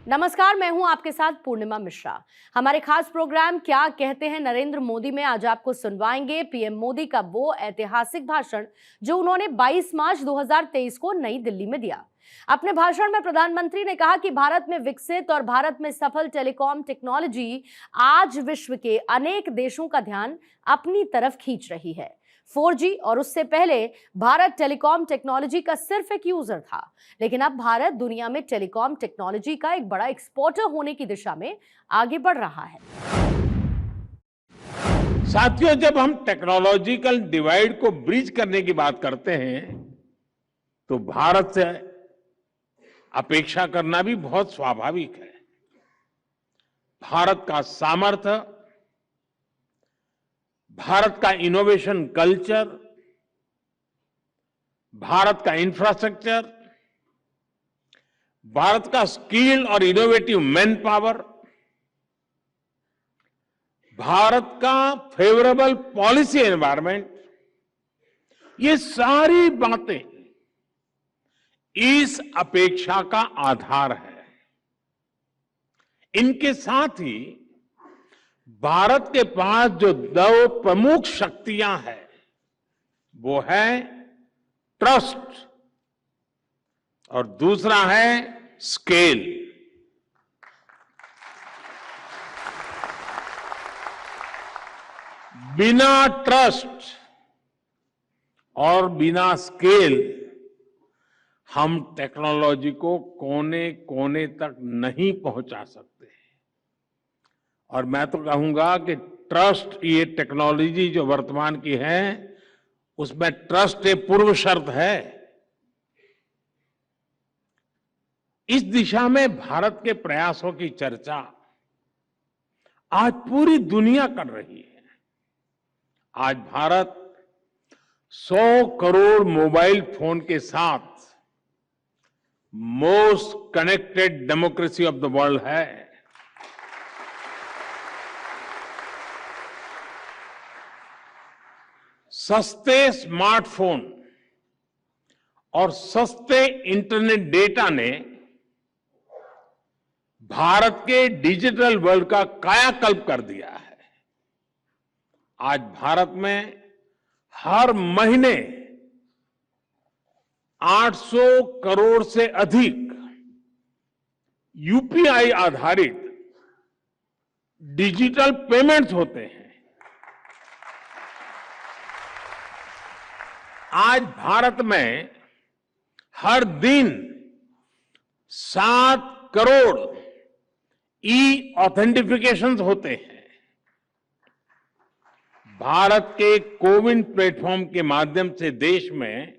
नमस्कार, मैं हूं आपके साथ पूर्णिमा मिश्रा। हमारे खास प्रोग्राम क्या कहते हैं नरेंद्र मोदी में आज आपको सुनवाएंगे पीएम मोदी का वो ऐतिहासिक भाषण जो उन्होंने 22 मार्च 2023 को नई दिल्ली में दिया। अपने भाषण में प्रधानमंत्री ने कहा कि भारत में विकसित और भारत में सफल टेलीकॉम टेक्नोलॉजी आज विश्व के अनेक देशों का ध्यान अपनी तरफ खींच रही है। 4G और उससे पहले भारत टेलीकॉम टेक्नोलॉजी का सिर्फ एक यूजर था, लेकिन अब भारत दुनिया में टेलीकॉम टेक्नोलॉजी का एक बड़ा एक्सपोर्टर होने की दिशा में आगे बढ़ रहा है। साथियों, जब हम टेक्नोलॉजिकल डिवाइड को ब्रिज करने की बात करते हैं तो भारत से अपेक्षा करना भी बहुत स्वाभाविक है। भारत का सामर्थ्य, भारत का इनोवेशन कल्चर, भारत का इंफ्रास्ट्रक्चर, भारत का स्किल और इनोवेटिव मैन पावर, भारत का फेवरेबल पॉलिसी एनवायरनमेंट, ये सारी बातें इस अपेक्षा का आधार है। इनके साथ ही भारत के पास जो दो प्रमुख शक्तियां हैं वो है ट्रस्ट और दूसरा है स्केल। बिना ट्रस्ट और बिना स्केल हम टेक्नोलॉजी को कोने कोने तक नहीं पहुंचा सकते। और मैं तो कहूंगा कि ट्रस्ट, ये टेक्नोलॉजी जो वर्तमान की है उसमें ट्रस्ट एक पूर्व शर्त है। इस दिशा में भारत के प्रयासों की चर्चा आज पूरी दुनिया कर रही है। आज भारत 100 करोड़ मोबाइल फोन के साथ most connected democracy of the world है। सस्ते स्मार्टफोन और सस्ते इंटरनेट डेटा ने भारत के डिजिटल वर्ल्ड का कायाकल्प कर दिया है। आज भारत में हर महीने 800 करोड़ से अधिक यूपीआई आधारित डिजिटल पेमेंट्स होते हैं। आज भारत में हर दिन 7 करोड़ ई ऑथेंटिफिकेशंस होते हैं। भारत के कोविन प्लेटफॉर्म के माध्यम से देश में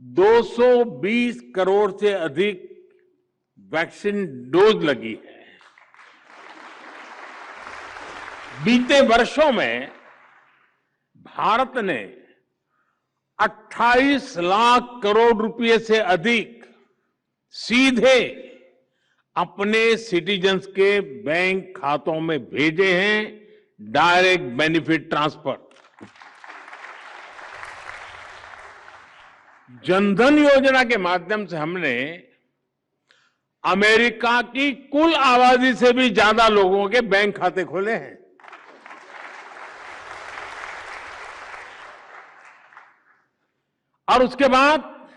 220 करोड़ से अधिक वैक्सीन डोज लगी है। बीते वर्षों में भारत ने 28 लाख करोड़ रुपए से अधिक सीधे अपने सिटीजन्स के बैंक खातों में भेजे हैं, डायरेक्ट बेनिफिट ट्रांसफर। जनधन योजना के माध्यम से हमने अमेरिका की कुल आबादी से भी ज्यादा लोगों के बैंक खाते खोले हैं। और उसके बाद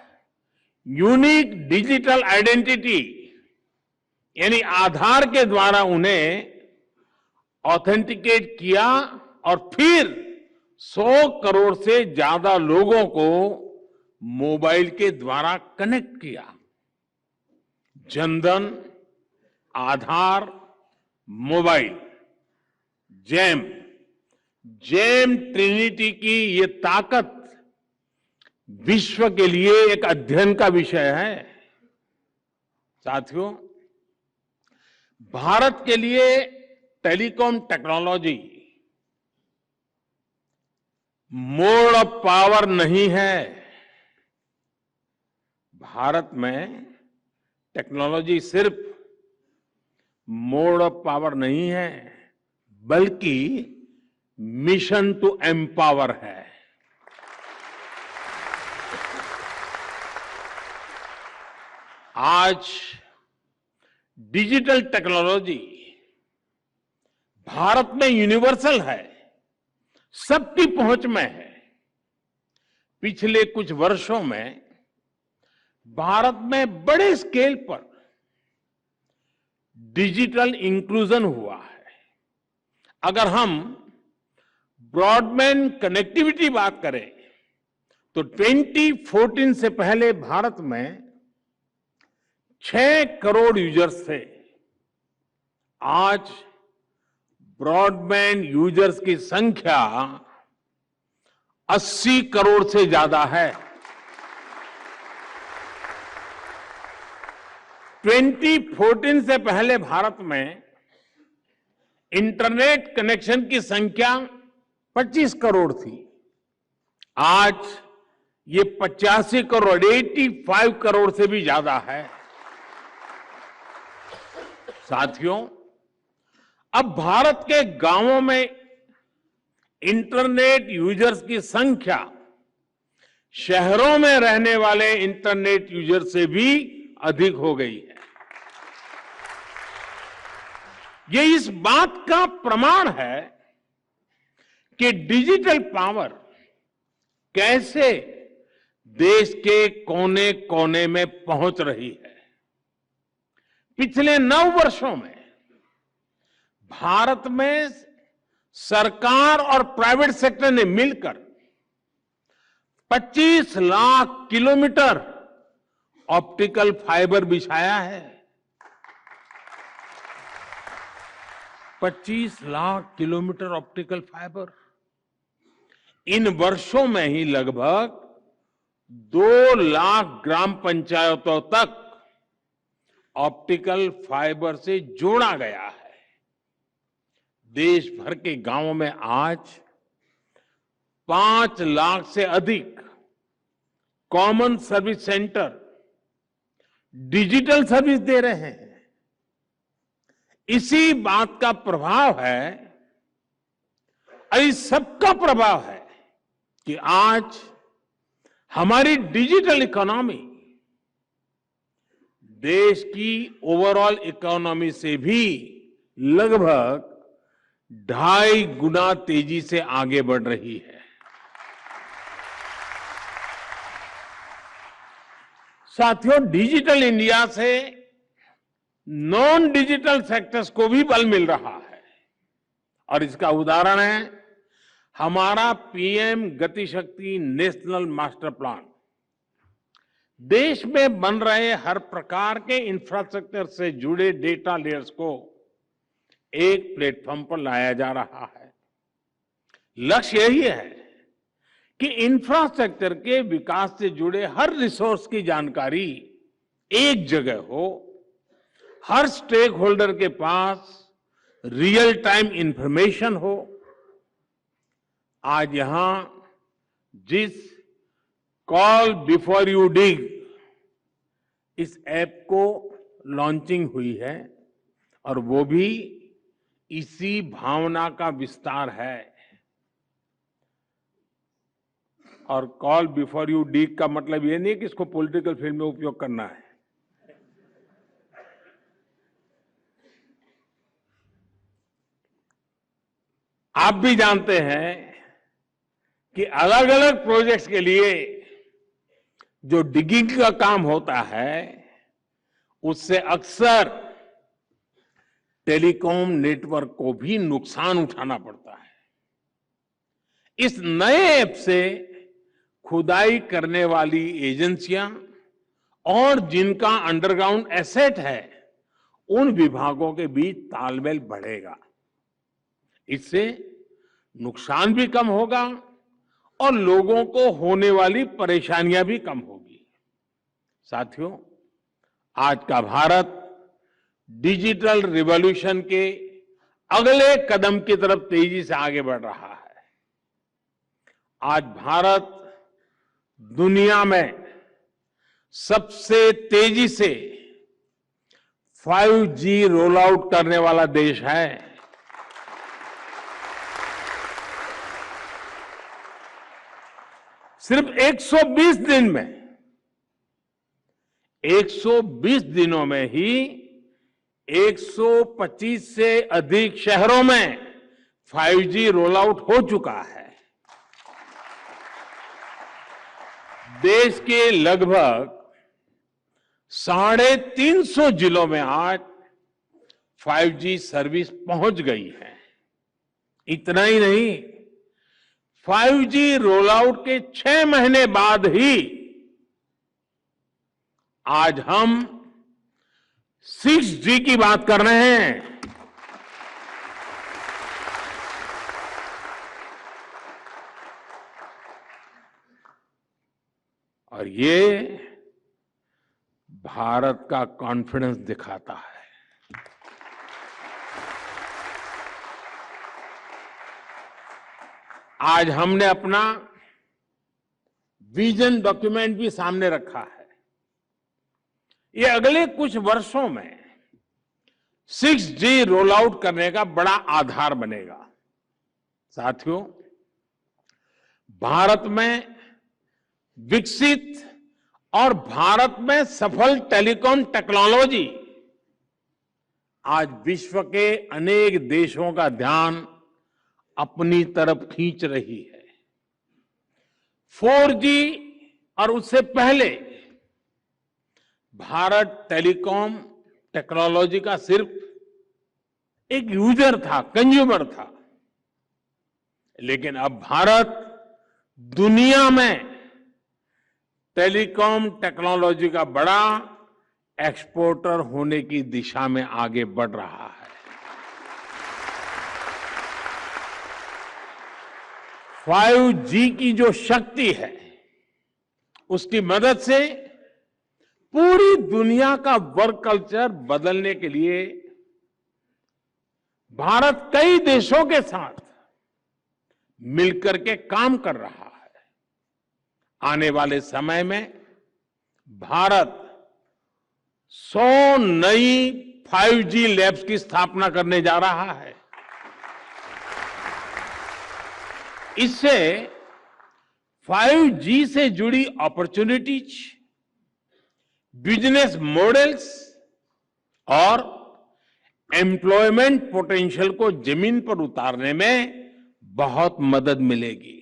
यूनिक डिजिटल आइडेंटिटी यानी आधार के द्वारा उन्हें ऑथेंटिकेट किया और फिर 100 करोड़ से ज्यादा लोगों को मोबाइल के द्वारा कनेक्ट किया। जनधन, आधार, मोबाइल, जेम ट्रिनिटी की ये ताकत विश्व के लिए एक अध्ययन का विषय है। साथियों, भारत के लिए telecom technology mode of power नहीं है। भारत में टेक्नोलॉजी सिर्फ मोड ऑफ पावर नहीं है, बल्कि मिशन टू एम्पावर है। आज डिजिटल टेक्नोलॉजी भारत में यूनिवर्सल है, सबकी पहुंच में है। पिछले कुछ वर्षों में भारत में बड़े स्केल पर डिजिटल इंक्लूजन हुआ है। अगर हम ब्रॉडबैंड कनेक्टिविटी बात करें तो 2014 से पहले भारत में 6 करोड़ यूजर्स थे। आज ब्रॉडबैंड यूजर्स की संख्या 80 करोड़ से ज्यादा है। 2014 से पहले भारत में इंटरनेट कनेक्शन की संख्या 25 करोड़ थी। आज ये 85 करोड़ 85 करोड़ से भी ज्यादा है। साथियों, अब भारत के गांवों में इंटरनेट यूजर्स की संख्या शहरों में रहने वाले इंटरनेट यूजर से भी अधिक हो गई है। ये इस बात का प्रमाण है कि डिजिटल पावर कैसे देश के कोने कोने में पहुंच रही है। पिछले 9 वर्षों में भारत में सरकार और प्राइवेट सेक्टर ने मिलकर 25 लाख किलोमीटर ऑप्टिकल फाइबर बिछाया है। 25 लाख किलोमीटर ऑप्टिकल फाइबर। इन वर्षों में ही लगभग 2 लाख ग्राम पंचायतों तक ऑप्टिकल फाइबर से जोड़ा गया है। देश भर के गांवों में आज 5 लाख से अधिक common service centre digital service दे रहे हैं। इसी बात का प्रभाव है और इस सबका प्रभाव है कि आज हमारी डिजिटल इकोनॉमी देश की ओवरऑल इकोनॉमी से भी लगभग 2.5 गुना तेजी से आगे बढ़ रही है। साथियों, डिजिटल इंडिया से नॉन डिजिटल सेक्टर्स को भी बल मिल रहा है और इसका उदाहरण है हमारा पीएम गति शक्ति नेशनल मास्टर प्लान। देश में बन रहे हर प्रकार के इंफ्रास्ट्रक्चर से जुड़े डेटा लेयर्स को एक प्लेटफॉर्म पर लाया जा रहा है। लक्ष्य यही है कि इंफ्रास्ट्रक्चर के विकास से जुड़े हर रिसोर्स की जानकारी एक जगह हो, हर स्टेक होल्डर के पास रियल टाइम इंफॉर्मेशन हो। आज यहां जिस कॉल बिफोर यू डिग इस ऐप को लॉन्चिंग हुई है और वो भी इसी भावना का विस्तार है। और कॉल बिफोर यू डिग का मतलब ये नहीं कि इसको पॉलिटिकल फील्ड में उपयोग करना है। आप भी जानते हैं कि अलग अलग प्रोजेक्ट्स के लिए जो डिगिंग का काम होता है उससे अक्सर टेलीकॉम नेटवर्क को भी नुकसान उठाना पड़ता है। इस नए ऐप से खुदाई करने वाली एजेंसियां और जिनका अंडरग्राउंड एसेट है उन विभागों के बीच तालमेल बढ़ेगा। इससे नुकसान भी कम होगा और लोगों को होने वाली परेशानियां भी कम होगी। साथियों, आज का भारत डिजिटल रिवॉल्यूशन के अगले कदम की तरफ तेजी से आगे बढ़ रहा है। आज भारत दुनिया में सबसे तेजी से 5G रोल आउट करने वाला देश है। सिर्फ 120 दिन में 120 दिनों में ही 125 से अधिक शहरों में 5G रोल आउट हो चुका है। देश के लगभग 350 जिलों में आज 5G सर्विस पहुंच गई है। इतना ही नहीं, 5G रोल आउट के 6 महीने बाद ही आज हम 6G की बात कर रहे हैं। और ये भारत का कॉन्फिडेंस दिखाता है। आज हमने अपना विजन डॉक्यूमेंट भी सामने रखा है। ये अगले कुछ वर्षों में 6G रोल आउट करने का बड़ा आधार बनेगा। साथियों, भारत में विकसित और भारत में सफल टेलीकॉम टेक्नोलॉजी आज विश्व के अनेक देशों का ध्यान अपनी तरफ खींच रही है। 4G और उससे पहले भारत टेलीकॉम टेक्नोलॉजी का सिर्फ एक यूजर था, कंज्यूमर था। लेकिन अब भारत दुनिया में टेलीकॉम टेक्नोलॉजी का बड़ा एक्सपोर्टर होने की दिशा में आगे बढ़ रहा है। 5G की जो शक्ति है, उसकी मदद से पूरी दुनिया का वर्क कल्चर बदलने के लिए भारत कई देशों के साथ मिलकर के काम कर रहा है। आने वाले समय में भारत 100 नई 5G लैब्स की स्थापना करने जा रहा है। इससे 5G से जुड़ी अपॉर्चुनिटीज, बिजनेस मॉडल्स और एम्प्लॉयमेंट पोटेंशियल को जमीन पर उतारने में बहुत मदद मिलेगी।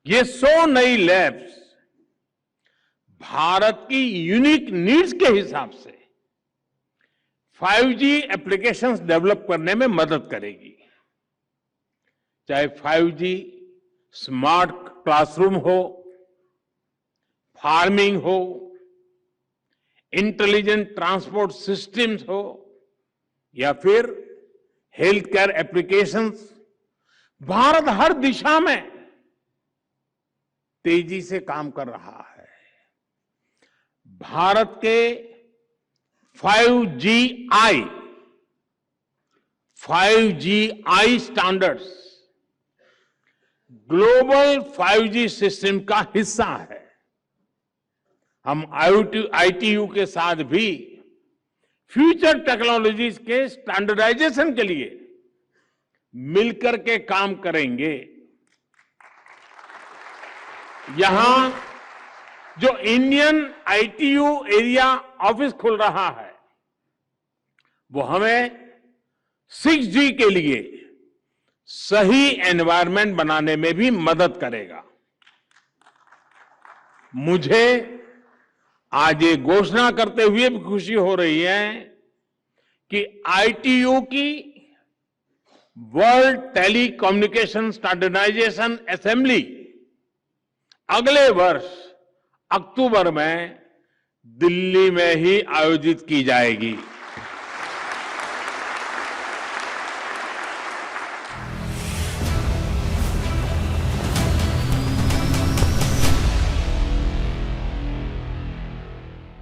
ये 100 नई लैब्स भारत की यूनिक नीड्स के हिसाब से 5G एप्लीकेशंस डेवलप करने में मदद करेगी। चाहे 5G स्मार्ट क्लासरूम हो, फार्मिंग हो, इंटेलिजेंट ट्रांसपोर्ट सिस्टम्स हो या फिर हेल्थ केयर एप्लीकेशंस, भारत हर दिशा में तेजी से काम कर रहा है। भारत के 5Gi standards global 5G system का हिस्सा है। हम ITU के साथ भी फ्यूचर टेक्नोलॉजीज के स्टैंडर्डाइजेशन के लिए मिलकर के काम करेंगे। यहां जो इंडियन ITU एरिया ऑफिस खुल रहा है, वो हमें 6G के लिए सही एनवायरनमेंट बनाने में भी मदद करेगा। मुझे आज ये घोषणा करते हुए भी खुशी हो रही है कि ITU की वर्ल्ड टेलीकम्युनिकेशन स्टैंडर्डाइजेशन असेंबली अगले वर्ष अक्टूबर में दिल्ली में ही आयोजित की जाएगी।